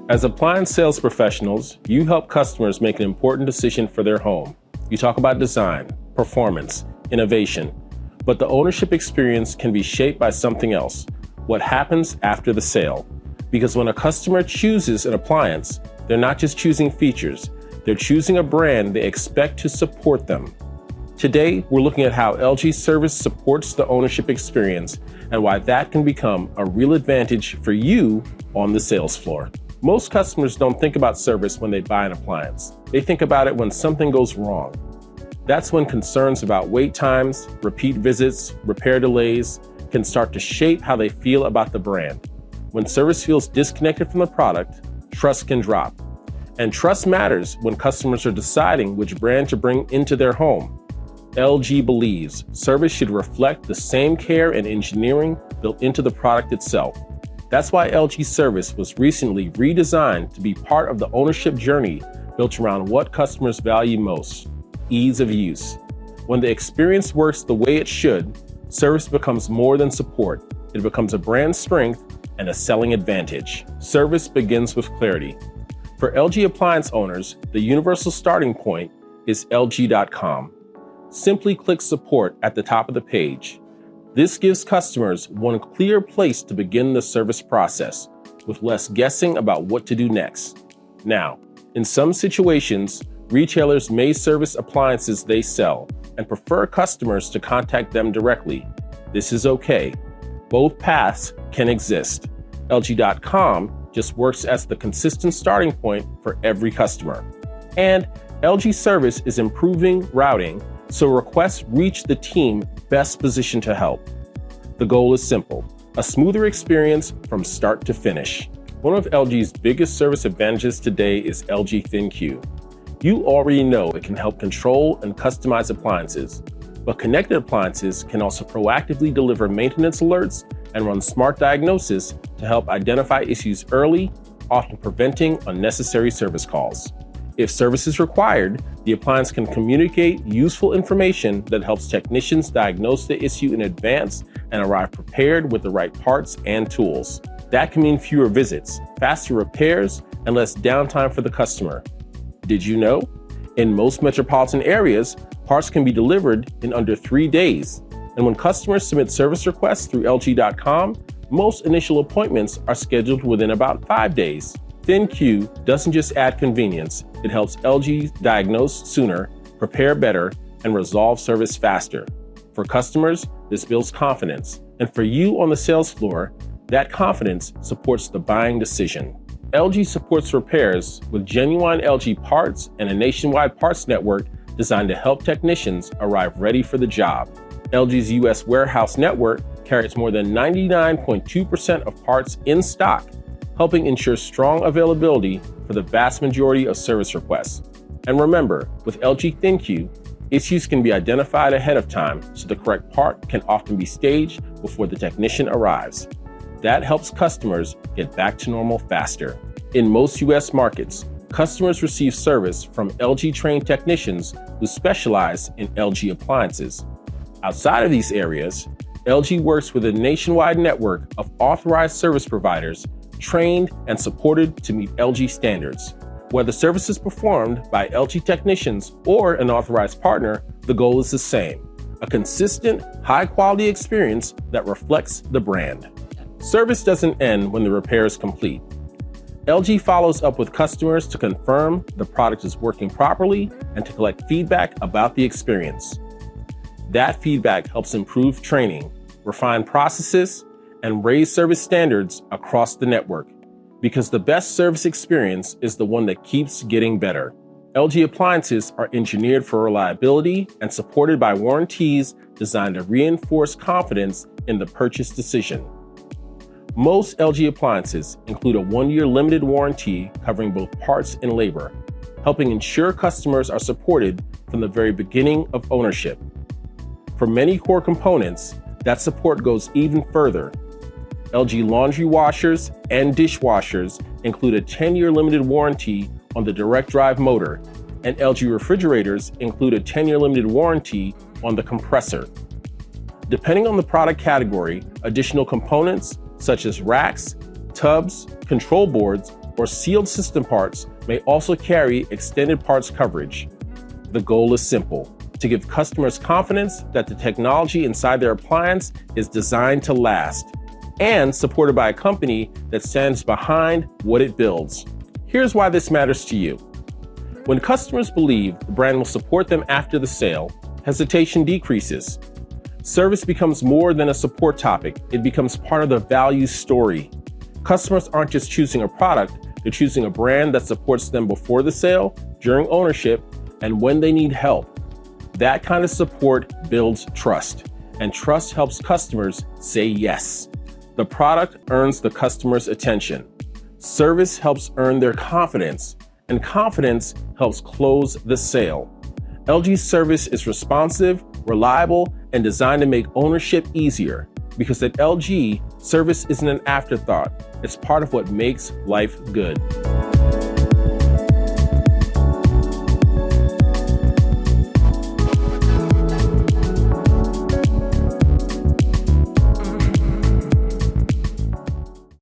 As appliance sales professionals, you help customers make an important decision for their home. You talk about design, performance, innovation, but the ownership experience can be shaped by something else: what happens after the sale. Because when a customer chooses an appliance, they're not just choosing features, they're choosing a brand they expect to support them. Today, we're looking at how LG Service supports the ownership experience and why that can become a real advantage for you on the sales floor. Most customers don't think about service when they buy an appliance. They think about it when something goes wrong. That's when concerns about wait times, repeat visits, repair delays can start to shape how they feel about the brand. When service feels disconnected from the product, trust can drop. And trust matters when customers are deciding which brand to bring into their home. LG believes service should reflect the same care and engineering built into the product itself. That's why LG Service was recently redesigned to be part of the ownership journey built around what customers value most: ease of use. When the experience works the way it should, service becomes more than support. It becomes a brand strength and a selling advantage. Service begins with clarity. For LG appliance owners, the universal starting point is LG.com. Simply click support at the top of the page. This gives customers one clear place to begin the service process, with less guessing about what to do next. Now, in some situations, retailers may service appliances they sell and prefer customers to contact them directly. This is okay. Both paths can exist. LG.com just works as the consistent starting point for every customer. And LG Service is improving routing so requests reach the team best positioned to help. The goal is simple: a smoother experience from start to finish. One of LG's biggest service advantages today is LG ThinQ. You already know it can help control and customize appliances, but connected appliances can also proactively deliver maintenance alerts and run smart diagnosis to help identify issues early, often preventing unnecessary service calls. If service is required, the appliance can communicate useful information that helps technicians diagnose the issue in advance and arrive prepared with the right parts and tools. That can mean fewer visits, faster repairs, and less downtime for the customer. Did you know? In most metropolitan areas, parts can be delivered in under 3 days. And when customers submit service requests through LG.com, most initial appointments are scheduled within about 5 days. ThinQ doesn't just add convenience, it helps LG diagnose sooner, prepare better, and resolve service faster. For customers, this builds confidence. And for you on the sales floor, that confidence supports the buying decision. LG supports repairs with genuine LG parts and a nationwide parts network designed to help technicians arrive ready for the job. LG's US warehouse network carries more than 99.2% of parts in stock, helping ensure strong availability for the vast majority of service requests. And remember, with LG ThinQ, issues can be identified ahead of time, so the correct part can often be staged before the technician arrives. That helps customers get back to normal faster. In most US markets, customers receive service from LG-trained technicians who specialize in LG appliances. Outside of these areas, LG works with a nationwide network of authorized service providers trained and supported to meet LG standards. Whether service is performed by LG technicians or an authorized partner, the goal is the same: a consistent, high-quality experience that reflects the brand. Service doesn't end when the repair is complete. LG follows up with customers to confirm the product is working properly and to collect feedback about the experience. That feedback helps improve training, refine processes, and raise service standards across the network, because the best service experience is the one that keeps getting better. LG appliances are engineered for reliability and supported by warranties designed to reinforce confidence in the purchase decision. Most LG appliances include a 1-year limited warranty covering both parts and labor, helping ensure customers are supported from the very beginning of ownership. For many core components, that support goes even further. LG laundry washers and dishwashers include a 10-year limited warranty on the direct drive motor, and LG refrigerators include a 10-year limited warranty on the compressor. Depending on the product category, additional components such as racks, tubs, control boards, or sealed system parts may also carry extended parts coverage. The goal is simple: to give customers confidence that the technology inside their appliance is designed to last and supported by a company that stands behind what it builds. Here's why this matters to you. When customers believe the brand will support them after the sale, hesitation decreases. Service becomes more than a support topic. It becomes part of the value story. Customers aren't just choosing a product, they're choosing a brand that supports them before the sale, during ownership, and when they need help. That kind of support builds trust, and trust helps customers say yes. The product earns the customer's attention. Service helps earn their confidence, and confidence helps close the sale. LG Service is responsive, reliable, and designed to make ownership easier, because at LG, service isn't an afterthought. It's part of what makes life good.